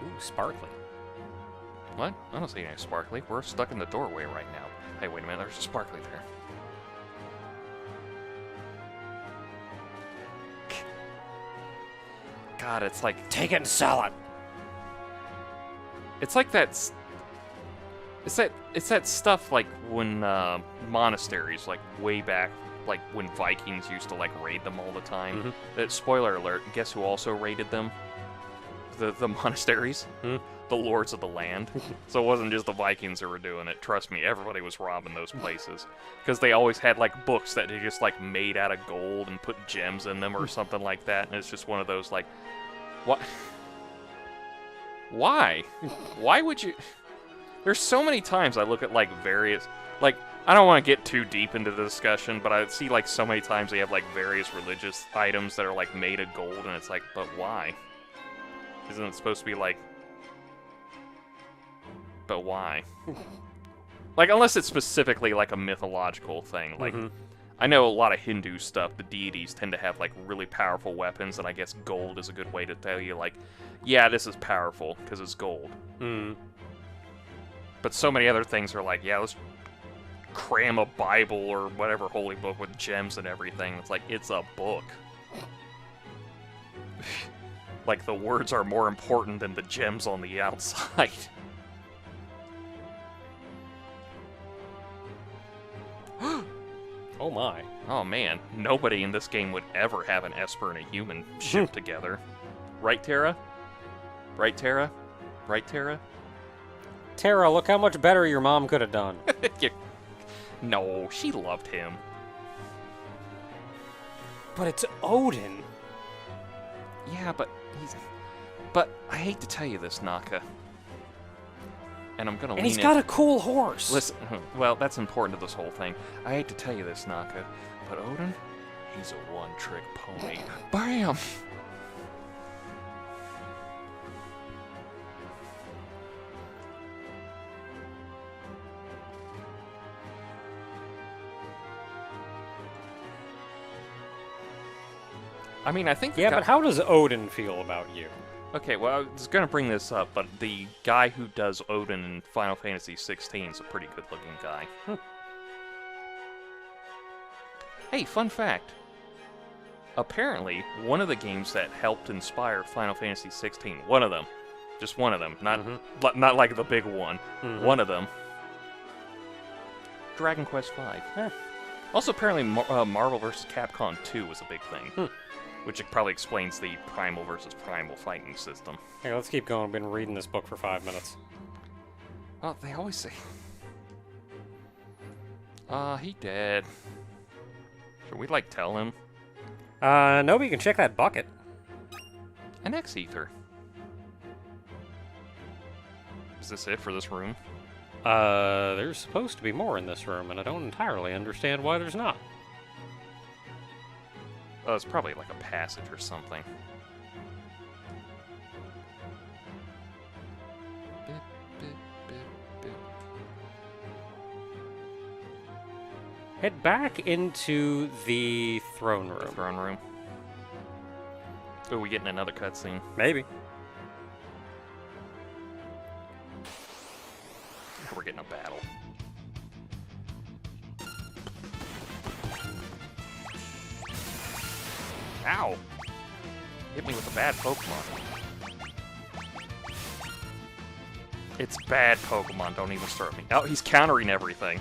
Ooh, sparkly. What? I don't see any sparkly. We're stuck in the doorway right now. Hey, wait a minute. There's a sparkly there. God, it's like... Take it and sell it! It's like that... It's that stuff like when monasteries, like way back, like when Vikings used to like raid them all the time. Mm-hmm. That, spoiler alert, guess who also raided them? The monasteries? The lords of the land. So it wasn't just the Vikings who were doing it. Trust me, everybody was robbing those places. Because they always had like books that they just like made out of gold and put gems in them or something like that. And it's just one of those like, what? Why? Why would you... There's so many times I look at like various, like, I don't want to get too deep into the discussion, but I see like so many times they have like various religious items that are like made of gold, and it's like, but why? Isn't it supposed to be like, but why? Like, unless it's specifically like a mythological thing. Like, I know a lot of Hindu stuff, the deities tend to have like really powerful weapons, and I guess gold is a good way to tell you like, yeah, this is powerful because it's gold. But so many other things are like, yeah, let's cram a Bible or whatever holy book with gems and everything. It's like, it's a book. Like, the words are more important than the gems on the outside. Oh my. Oh man, nobody in this game would ever have an Esper and a human ship together. Right, Terra? Right, Terra? Right, Terra? Tara, look how much better your mom could have done. No, she loved him. But it's Odin. Yeah, but he's... But I hate to tell you this, Naka. And I'm gonna And lean he's got a cool horse. Listen, well, that's important to this whole thing. I hate to tell you this, Naka, but Odin, he's a one-trick pony. Bam! I mean, I think... Yeah, but how does Odin feel about you? Okay, well, I was going to bring this up, but the guy who does Odin in Final Fantasy XVI is a pretty good-looking guy. Hey, fun fact. Apparently, one of the games that helped inspire Final Fantasy XVI, one of them, just one of them, not like the big one, one of them, Dragon Quest V. Also, apparently, Marvel vs. Capcom 2 was a big thing. Which probably explains the primal versus primal fighting system. Here, let's keep going. I've been reading this book for 5 minutes. Well, they always say... he dead. Should we, like, tell him? No, but you can check that bucket. An X-Ether. Is this it for this room? There's supposed to be more in this room, and I don't entirely understand why there's not. Oh, it's probably like a passage or something. Head back into the throne room. The throne room. Oh, we getting another cutscene. Maybe. We're getting a battle. Ow! Hit me with a bad Pokemon. It's bad Pokemon, don't even start me. Oh, he's countering everything.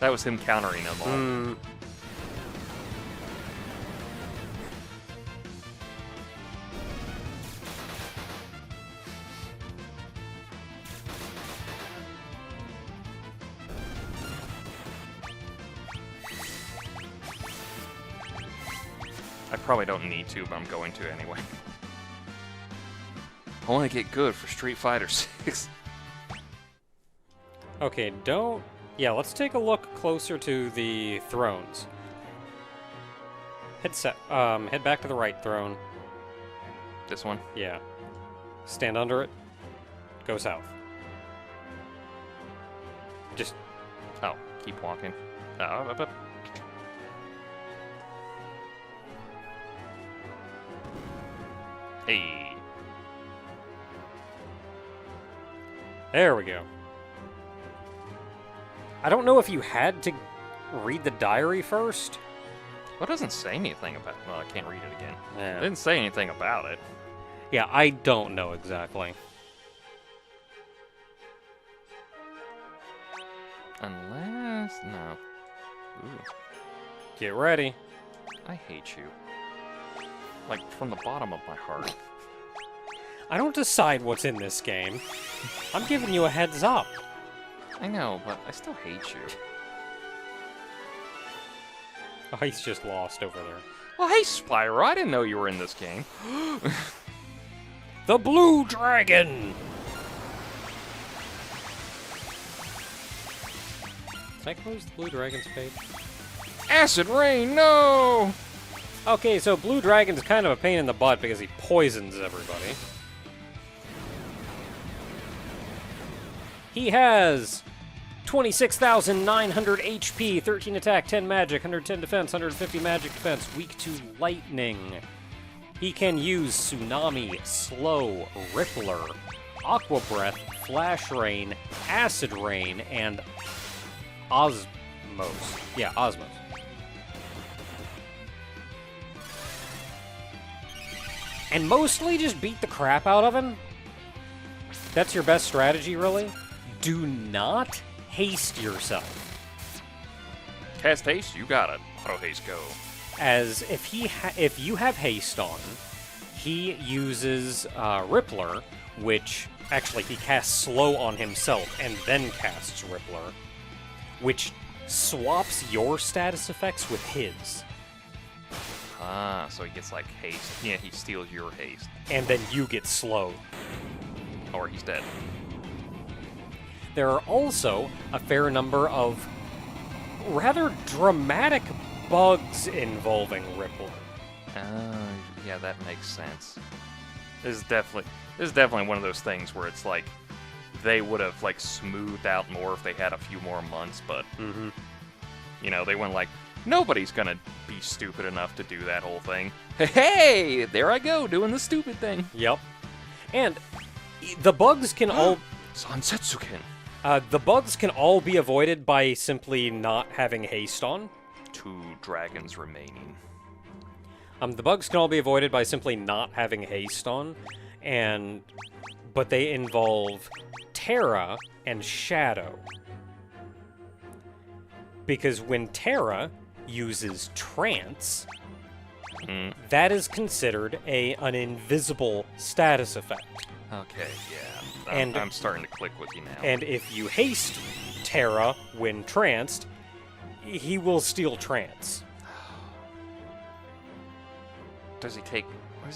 That was him countering them all. I probably don't need to, but I'm going to anyway. I want to get good for Street Fighter 6. Okay, don't... Yeah, let's take a look closer to the thrones. Head back to the right throne. This one? Yeah. Stand under it. Go south. Just... Oh, keep walking. Hey. There we go. I don't know if you had to read the diary first. Well, it doesn't say anything about... Well, I can't read it again. Yeah. It didn't say anything about it. Yeah, I don't know exactly. Unless... No. Ooh. Get ready. I hate you. Like, from the bottom of my heart. I don't decide what's in this game. I'm giving you a heads up. I know, but I still hate you. Oh, he's just lost over there. Well, hey, Spyro, I didn't know you were in this game. The Blue Dragon! Did I close the Blue Dragon's page? Acid Rain, no! Okay, so Blue Dragon's kind of a pain in the butt because he poisons everybody. He has 26,900 HP, 13 attack, 10 magic, 110 defense, 150 magic defense, weak to lightning. He can use Tsunami, Slow, Rippler, Aqua Breath, Flash Rain, Acid Rain, and Osmos. Yeah, Osmos. And mostly just beat the crap out of him. That's your best strategy, really. Do not haste yourself. Cast haste, you got it. Auto haste, go. As if you have haste on, he uses Rippler, which actually he casts slow on himself and then casts Rippler, which swaps your status effects with his. Ah, so he gets like haste. Yeah, he steals your haste. And then you get slowed. Or he's dead. There are also a fair number of rather dramatic bugs involving Rippler. Yeah, that makes sense. This is definitely one of those things where it's like they would have like smoothed out more if they had a few more months, but you know, they went like, nobody's gonna be stupid enough to do that whole thing. Hey, there I go, doing the stupid thing. Yep. And the bugs can all Sansetsuken. the bugs can all be avoided by simply not having haste on. 2 dragons remaining. The bugs can all be avoided by simply not having haste on, but they involve Terra and Shadow. Because when Terra uses Trance, that is considered an invisible status effect. Okay, yeah. And- I'm starting to click with you now. And if you haste Terra when tranced, he will steal Trance. What does he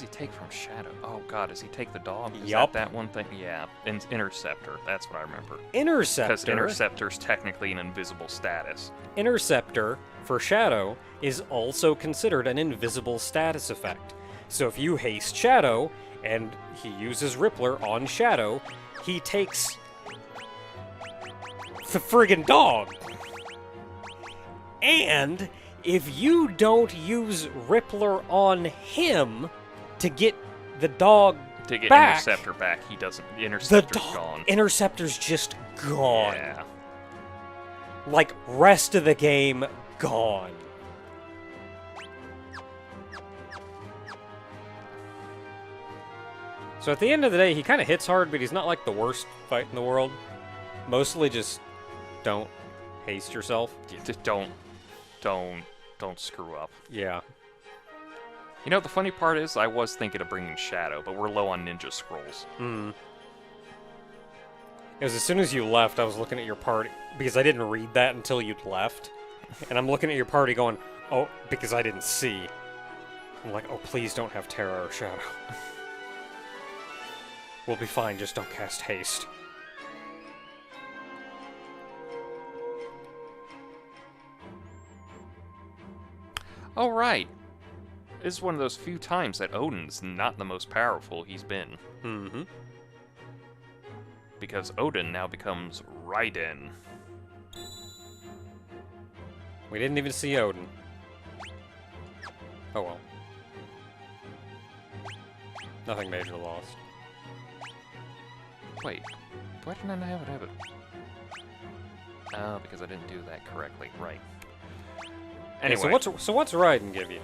take from Shadow? Oh god, does he take the dog? Is Yup. that one thing? Yeah, Interceptor. That's what I remember. Because Interceptor. Interceptor's technically an invisible status. Interceptor, for Shadow, is also considered an invisible status effect. So if you haste Shadow, and he uses Rippler on Shadow, he takes the friggin' dog. And if you don't use Rippler on him to get the dog To get back, Interceptor back, he doesn't. the Interceptor's dog, gone. Interceptor's just gone. Yeah. Like, rest of the game, gone. So at the end of the day, he kind of hits hard, but he's not like the worst fight in the world. Mostly just don't haste yourself. Just don't screw up. Yeah. You know, the funny part is, I was thinking of bringing Shadow, but we're low on Ninja Scrolls. It was as soon as you left, I was looking at your party, because I didn't read that until you'd left. And I'm looking at your party going, oh, because I didn't see. I'm like, oh, please don't have Terra or Shadow. We'll be fine, just don't cast haste. Oh, right. This is one of those few times that Odin's not the most powerful he's been. Mm-hmm. Because Odin now becomes Raiden. We didn't even see Odin. Oh well. Nothing major lost. Wait, Why didn't I have it? Oh, because I didn't do that correctly. Right. Anyway. Hey, so what's Raiden give you?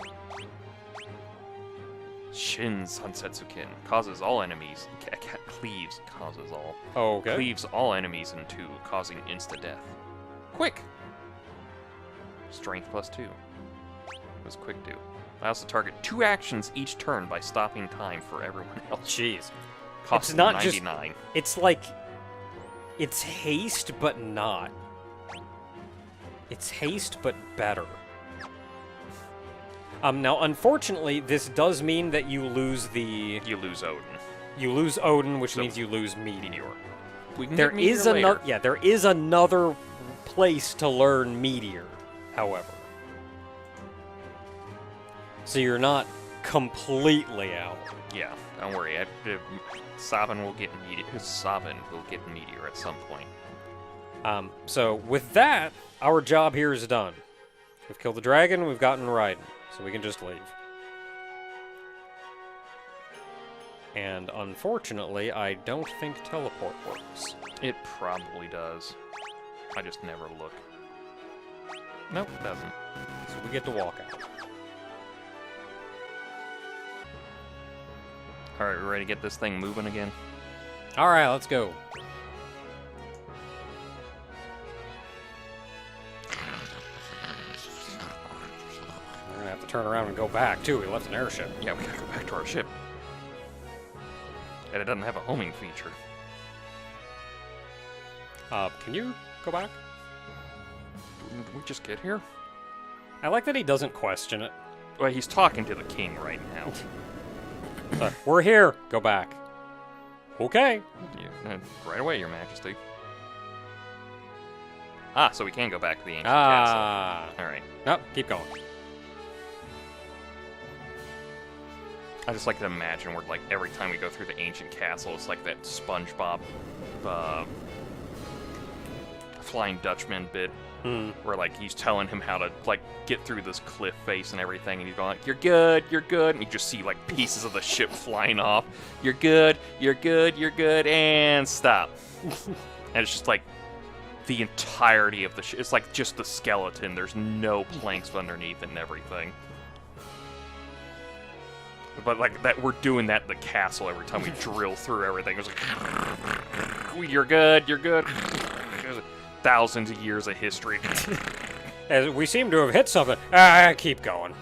Shin Sansetsuken causes all enemies. Cleaves causes all. Oh, okay. Cleaves all enemies in 2, causing insta-death. Quick! Strength +2. What does quick do? I also target 2 actions each turn by stopping time for everyone else. Jeez. Costs It's not 99. just... It's like... It's haste, but not. It's haste, but better. Now, unfortunately, this does mean that you lose the... You lose Odin. You lose Odin, which means you lose Meteor. We can There get Meteor is later. another... Yeah, there is another place to learn Meteor, however. So you're not completely out. Yeah, don't worry. Sabin will get Meteor. Sabin will get Meteor at some point. So with that, our job here is done. We've killed the dragon, we've gotten Raiden, so we can just leave. And unfortunately, I don't think teleport works. It probably does. I just never look. Nope, it doesn't. So we get to walk out. Alright, we ready to get this thing moving again? Alright, let's go. We're gonna have to turn around and go back, too. We left an airship. Yeah, we gotta go back to our ship. And it doesn't have a homing feature. Can you go back? Did we just get here? I like that he doesn't question it. Well, he's talking to the king right now. We're here. Go back. Okay. Yeah, right away, Your Majesty. Ah, so we can go back to the ancient Ah. castle. Alright. Nope, keep going. I just like to imagine where, like, every time we go through the ancient castle, it's like that SpongeBob Flying Dutchman bit. Where, like, he's telling him how to, like, get through this cliff face and everything, and he's going like, you're good, and you just see, like, pieces of the ship flying off. You're good, and stop. And it's just, like, the entirety of the ship. It's, like, just the skeleton. There's no planks underneath and everything. But, like, that we're doing that in the castle every time we drill through everything. It's like, you're good. Thousands of years of history. As we seem to have hit something. Keep going.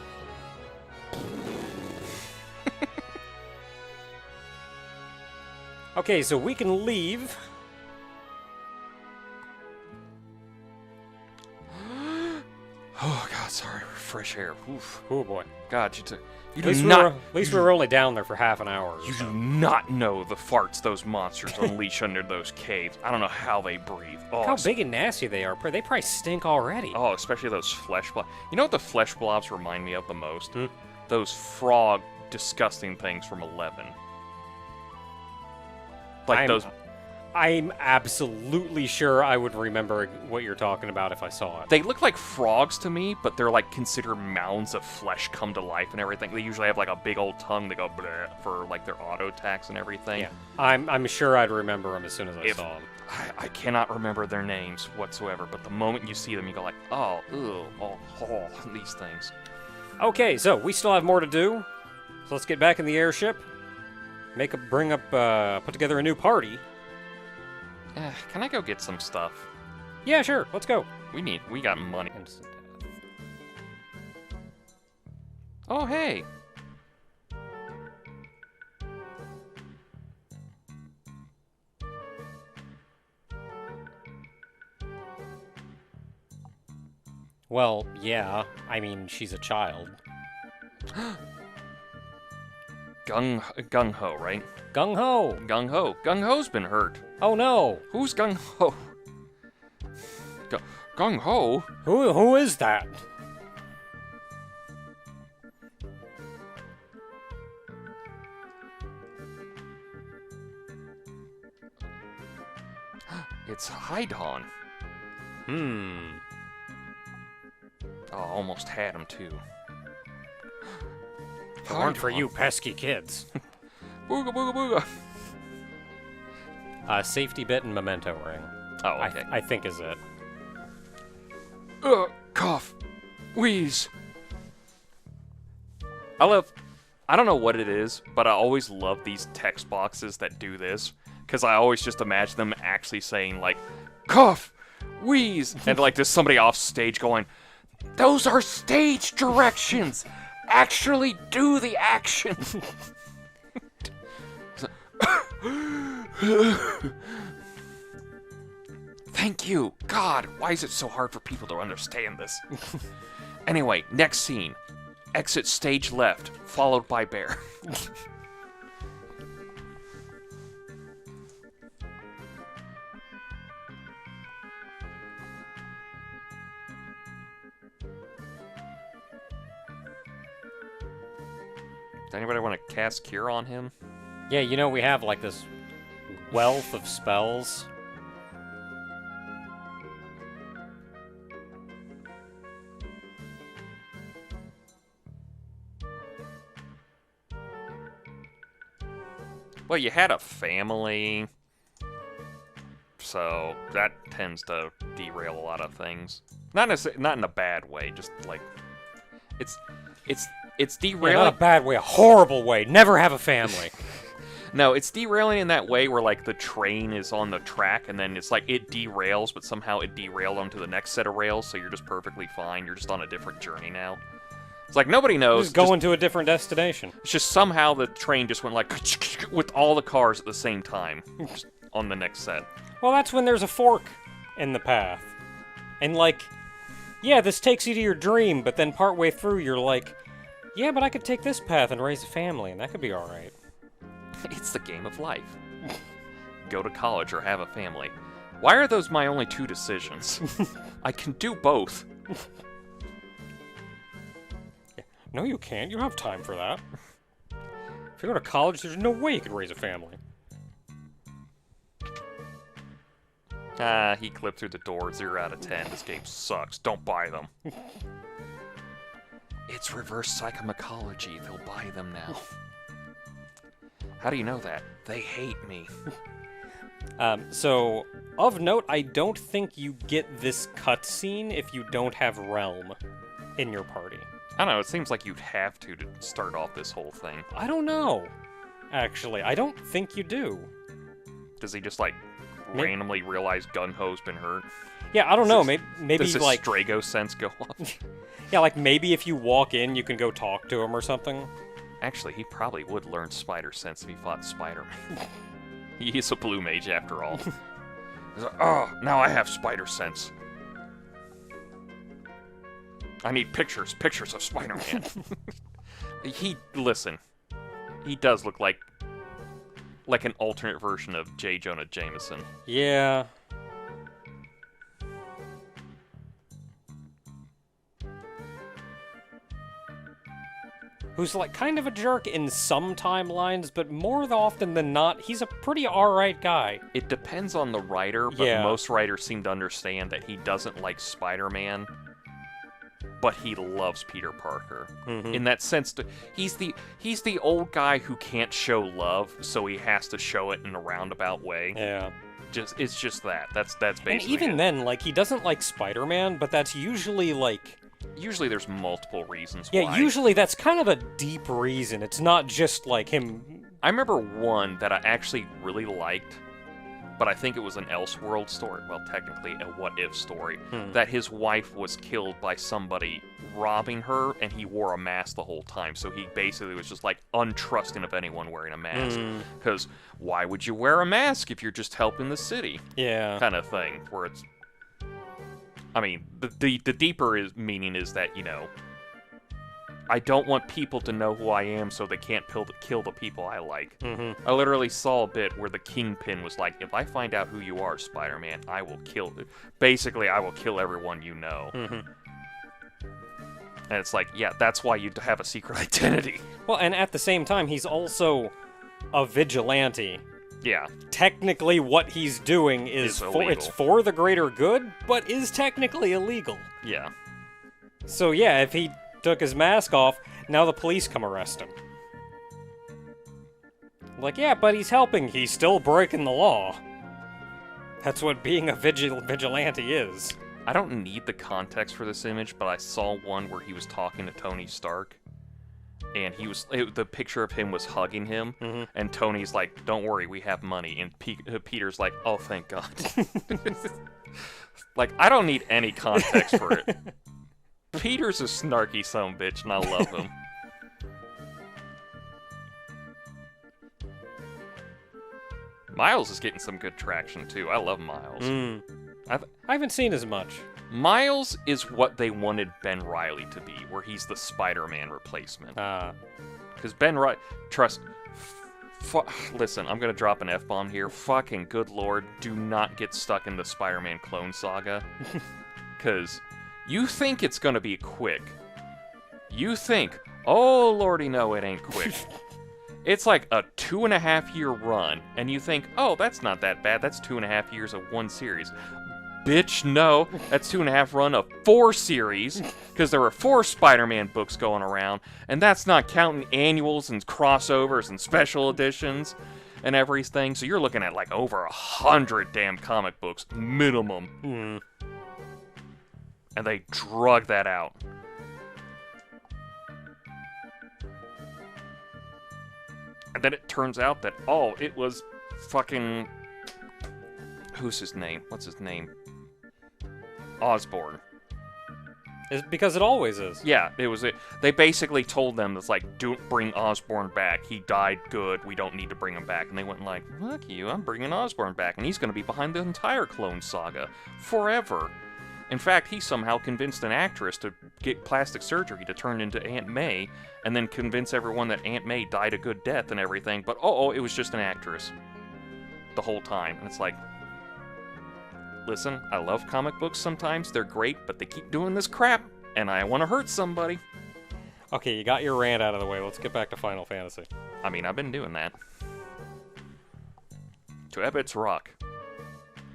Okay, so we can leave. Oh God, sorry. Fresh air. Oof. Oh boy. God, you At least we were only down there for half an hour. You do not know the farts those monsters unleash under those caves. I don't know how they breathe. Oh, how big and nasty they are. They probably stink already. Oh, especially those flesh blobs. You know what the flesh blobs remind me of the most? Those frog disgusting things from 11. Like those. I'm absolutely sure I would remember what you're talking about if I saw it. They look like frogs to me, but they're like considered mounds of flesh come to life and everything. They usually have like a big old tongue. They go bleh for like their auto attacks and everything. Yeah, I'm sure I'd remember them as soon as I saw them. I cannot remember their names whatsoever, but the moment you see them, you go like, oh, ew, oh, these things. Okay, so we still have more to do. So let's get back in the airship. Put together a new party. Can I go get some stuff? Yeah, sure. Let's go. We got money. Instant death. Oh, hey. Well, yeah. I mean, she's a child. Gung Ho, right? Gung Ho. Gung Ho. Gung Ho's been hurt. Oh no. Who's Gung Ho? Gung Ho? Who is that? It's Haidon. Oh, almost had him too. If it weren't for you pesky kids. Booga booga booga. Safety bit and memento ring. Oh, okay. I think is it. Cough. Wheeze. I don't know what it is, but I always love these text boxes that do this, because I always just imagine them actually saying, like, cough, wheeze, and like there's somebody off stage going, those are stage directions! Actually do the action! Thank you! God, why is it so hard for people to understand this? Anyway, next scene. Exit stage left, followed by bear. Does anybody want to cast Cure on him? Yeah, you know, we have, like, this wealth of spells. Well, you had a family, so that tends to derail a lot of things. Not in a bad way, just like it's derailing. Yeah, not a bad way, a horrible way. Never have a family. No, it's derailing in that way where like the train is on the track and then it's like it derails, but somehow it derailed onto the next set of rails, so you're just perfectly fine. You're just on a different journey now. It's like nobody knows. Just going to a different destination. It's just somehow the train just went like with all the cars at the same time just on the next set. Well, that's when there's a fork in the path. And like, yeah, this takes you to your dream, but then partway through you're like, yeah, but I could take this path and raise a family, and that could be alright. It's the game of life. Go to college or have a family. Why are those my only two decisions? I can do both. No, you can't. You don't have time for that. If you go to college, there's no way you could raise a family. He clipped through the door. 0 out of 10. This game sucks. Don't buy them. It's reverse psychomycology. They'll buy them now. How do you know that? They hate me. So, of note, I don't think you get this cutscene if you don't have Realm in your party. I don't know, it seems like you'd have to start off this whole thing. I don't know, actually. I don't think you do. Does he just, like, randomly realize Gung-Ho's been hurt? Yeah, I don't know. Maybe does his like Strago sense go off? Yeah, like maybe if you walk in, you can go talk to him or something. Actually, he probably would learn Spider Sense if he fought Spider-Man. He is a blue mage after all. He's like, oh, now I have Spider Sense. I need pictures of Spider-Man. Listen, he does look like an alternate version of J. Jonah Jameson. Yeah. Who's like kind of a jerk in some timelines, but more often than not, he's a pretty alright guy. It depends on the writer, but most writers seem to understand that he doesn't like Spider-Man, but he loves Peter Parker. Mm-hmm. In that sense, he's the old guy who can't show love, so he has to show it in a roundabout way. Yeah. It's just that. That's basically And even it. then, like, he doesn't like Spider-Man, but that's usually, like... Usually there's multiple reasons Yeah, why. usually that's kind of a deep reason. It's not just, like, him... I remember one that I actually really liked, but I think it was an Elseworld story, well, technically a what-if story, that his wife was killed by somebody robbing her, and he wore a mask the whole time, so he basically was just, like, untrusting of anyone wearing a mask. Because why would you wear a mask if you're just helping the city? Yeah. Kind of thing, where it's... I mean, the deeper meaning is that, you know, I don't want people to know who I am so they can't kill the people I like. Mm-hmm. I literally saw a bit where the Kingpin was like, if I find out who you are, Spider-Man, I will kill... Basically, I will kill everyone you know. Mm-hmm. And it's like, yeah, that's why you have a secret identity. Well, and at the same time, he's also a vigilante. Yeah. Technically, what he's doing is it's for the greater good, but is technically illegal. Yeah. So yeah, if he took his mask off, now the police come arrest him. Like, yeah, but he's helping. He's still breaking the law. That's what being a vigilante is. I don't need the context for this image, but I saw one where he was talking to Tony Stark, and the picture of him was hugging him, and Tony's like, "Don't worry, we have money," and Peter's like, "Oh, thank God." Like, I don't need any context for it. Peter's a snarky son of a bitch, and I love him. Miles is getting some good traction, too. I love Miles. I haven't seen as much. Miles is what they wanted Ben Reilly to be, where he's the Spider-Man replacement. Because Ben Reilly... Listen, I'm going to drop an F-bomb here. Fucking good lord, do not get stuck in the Spider-Man clone saga. Because you think it's going to be quick. You think, oh lordy no, it ain't quick. It's like a 2.5-year run, and you think, oh, that's not that bad. That's 2.5 years of one series. Bitch, no. That's 2.5 run of 4 series, because there were 4 Spider-Man books going around, and that's not counting annuals and crossovers and special editions and everything. So you're looking at like over 100 damn comic books minimum. And they drug that out. And then it turns out that, oh, it was fucking... Who's his name? What's his name? Osborn. It's because it always is. Yeah, it was it. They basically told them, it's like, don't bring Osborn back. He died good. We don't need to bring him back. And they went like, fuck you, I'm bringing Osborn back. And he's going to be behind the entire clone saga. Forever. In fact, he somehow convinced an actress to get plastic surgery to turn into Aunt May, and then convince everyone that Aunt May died a good death and everything, but it was just an actress. The whole time. And it's like, listen, I love comic books sometimes, they're great, but they keep doing this crap, and I want to hurt somebody. Okay, you got your rant out of the way, let's get back to Final Fantasy. I mean, I've been doing that. To Ebot's rock.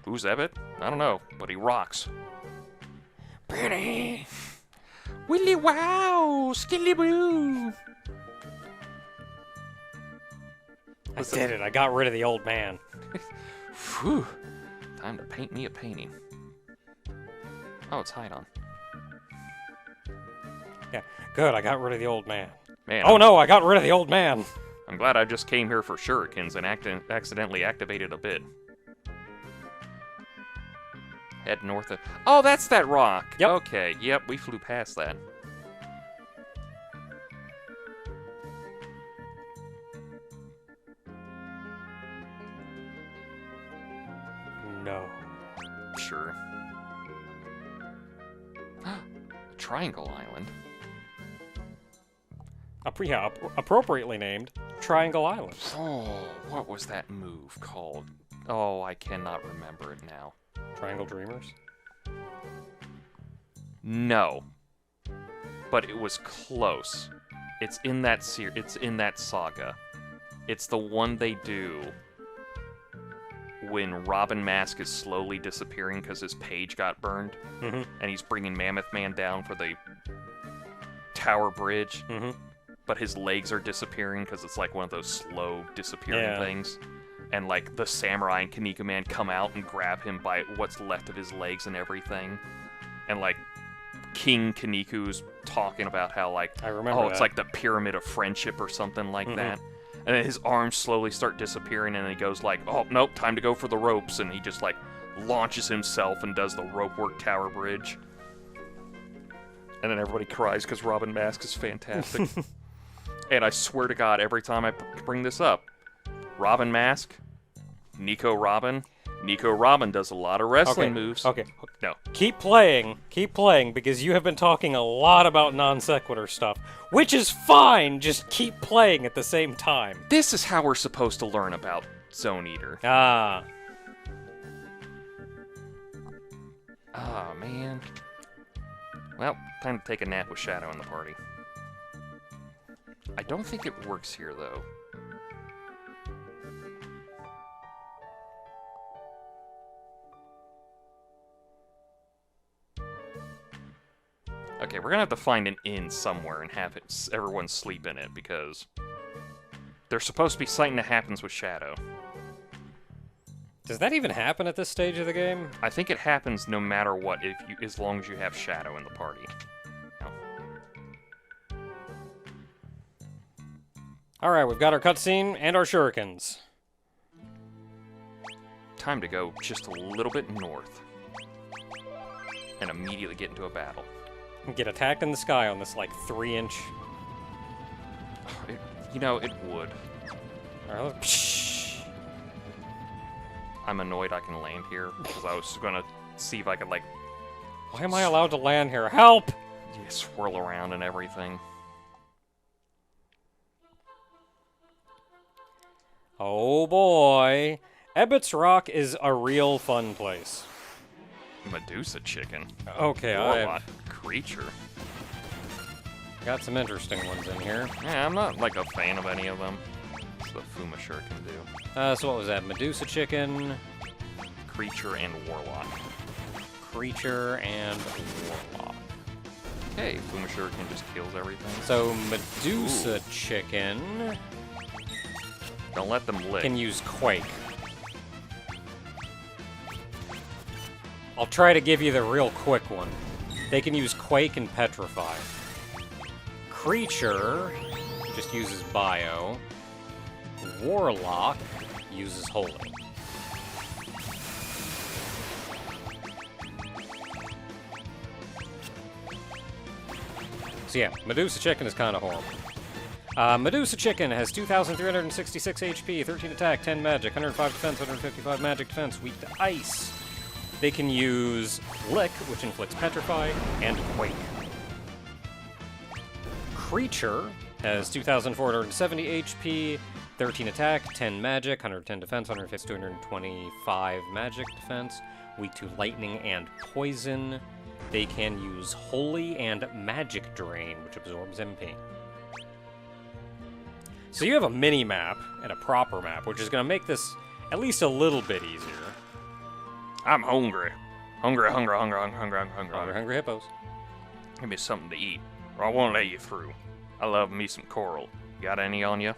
Who's Ebot? I don't know, but he rocks. Pretty. Willy wow, skilly boo. I did it, I got rid of the old man. Phew. Time to paint me a painting. Oh, it's hide on. Yeah, good, I got rid of the old man. Man, no, I got rid of the old man. I'm glad I just came here for shurikens and accidentally activated a bit. Head north of... Oh, that's that rock! Yep. Okay, yep, we flew past that. No. Sure. Triangle Island. Appropriately named Triangle Island. Oh, what was that move called? Oh, I cannot remember it now. Triangle Dreamers? No. But it was close. It's in that it's in that saga. It's the one they do when Robin Mask is slowly disappearing because his page got burned, and he's bringing Mammoth Man down for the Tower Bridge, but his legs are disappearing because it's like one of those slow disappearing things. And like the samurai and Kaneko Man come out and grab him by what's left of his legs and everything. And like King Kaneku's talking about how like, I remember it's like the pyramid of friendship or something like that. And then his arms slowly start disappearing and then he goes like, oh nope, time to go for the ropes. And he just like launches himself and does the rope work Tower Bridge. And then everybody cries because Robin Mask is fantastic. And I swear to God, every time I bring this up, Robin Mask, Nico Robin. Nico Robin does a lot of wrestling moves. Okay. No. Keep playing, because you have been talking a lot about non sequitur stuff, which is fine, just keep playing at the same time. This is how we're supposed to learn about Zone Eater. Ah, man. Well, time to take a nap with Shadow in the party. I don't think it works here, though. Okay, we're gonna have to find an inn somewhere and have everyone sleep in it, because there's supposed to be something that happens with Shadow. Does that even happen at this stage of the game? I think it happens no matter what, as long as you have Shadow in the party. No. Alright, we've got our cutscene and our shurikens. Time to go just a little bit north. And immediately get into a battle. Get attacked in the sky on this, like, 3-inch... You know, it would. Alright, psh. I'm annoyed I can land here, because I was gonna see if I could, like... Why am I allowed to land here? Help! Swirl around and everything. Oh boy. Ebot's Rock is a real fun place. Medusa chicken. Okay, Warlock creature. Got some interesting ones in here. Yeah, I'm not, like, a fan of any of them. That's what Fuma sure can do. So what was that? Medusa chicken, Creature and Warlock. creature, and warlock. Hey, Fuma Shuriken just kills everything. So Medusa chicken Don't let them lick. can use Quake. I'll try to give you the real quick one. They can use Quake and Petrify. Creature just uses Bio. Warlock uses Holy. So yeah, Medusa Chicken is kind of horrible. Medusa Chicken has 2,366 HP, 13 attack, 10 magic, 105 defense, 155 magic defense, weak to ice. They can use Lick, which inflicts Petrify, and Quake. Creature has 2,470 HP, 13 attack, 10 magic, 110 defense, 150, 225 magic defense, weak to lightning and poison. They can use Holy and Magic Drain, which absorbs MP. So you have a mini-map and a proper map, which is going to make this at least a little bit easier. I'm hungry. Hungry. Hungry hippos. Give me something to eat, or I won't let you through. I love me some coral. Got any on you?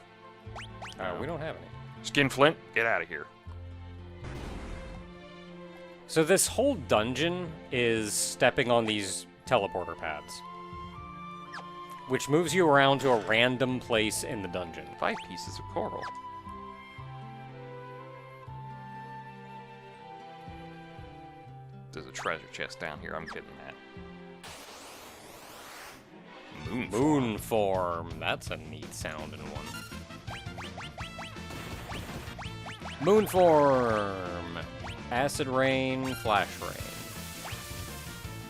We don't have any. Skinflint, get out of here. So this whole dungeon is stepping on these teleporter pads, which moves you around to a random place in the dungeon. 5 pieces of coral. There's a treasure chest down here, I'm getting that. Moonform. That's a neat sounding one. Moonform. Acid Rain, Flash Rain.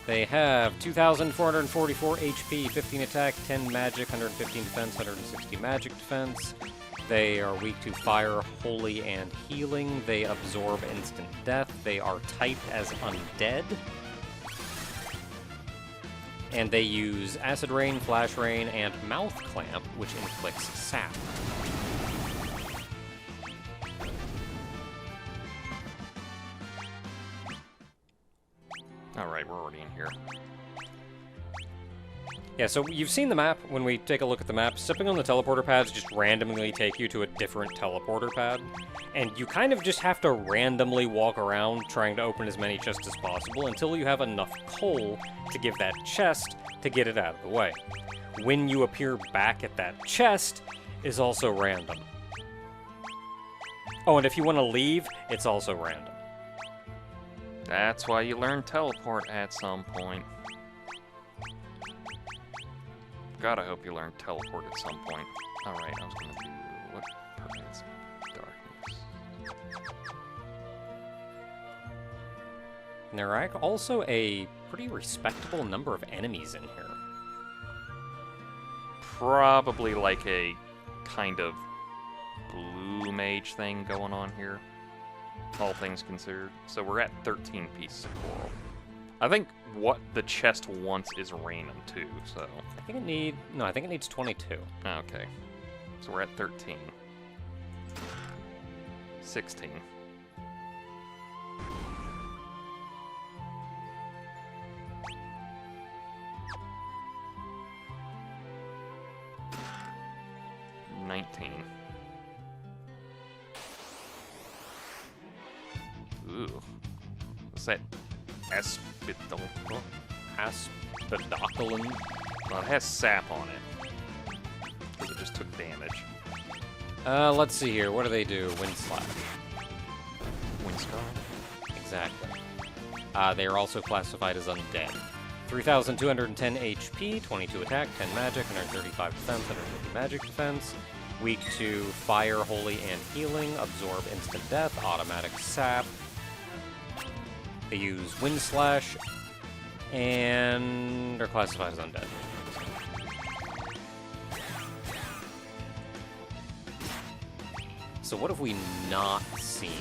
They have 2,444 HP, 15 attack, 10 magic, 115 defense, 160 magic defense. They are weak to fire, holy, and healing. They absorb instant death. They are typed as undead. And they use Acid Rain, Flash Rain, and Mouth Clamp, which inflicts sap. Alright, we're already in here. Yeah, so you've seen the map. When we take a look at the map, stepping on the teleporter pads just randomly take you to a different teleporter pad. And you kind of just have to randomly walk around trying to open as many chests as possible until you have enough coal to give that chest to get it out of the way. When you appear back at that chest is also random. Oh, and if you want to leave, it's also random. That's why you learn teleport at some point. God, I hope you learn teleport at some point. Alright, I was gonna do... What? Permanence darkness. And there are also a pretty respectable number of enemies in here. Probably like a kind of blue mage thing going on here. All things considered. So we're at 13 pieces of coral. I think what the chest wants is random too, so... I think it needs 22. Okay. So we're at 13. 16. Ooh. What's that? Aspidal. Aspidoculin. Well, it has sap on it. Because it just took damage. Let's see here. What do they do? Wind Slash. Windscar. Exactly. They are also classified as undead. 3,210 HP, 22 attack, 10 magic, 135 defense, 150 magic defense. Weak to fire, holy, and healing. Absorb instant death, automatic sap. They use Wind Slash, and are classified as undead. So what have we not seen?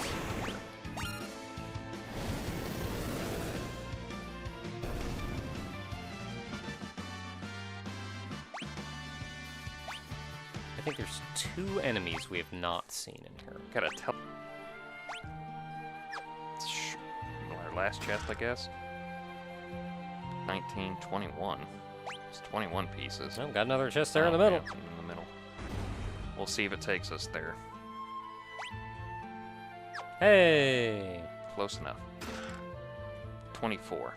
I think there's 2 enemies we have not seen in here. Gotta tell. Our last chest, I guess. 1921. It's 21 pieces. Oh, got another chest there in the middle. Yeah, in the middle. We'll see if it takes us there. Hey! Close enough. 24.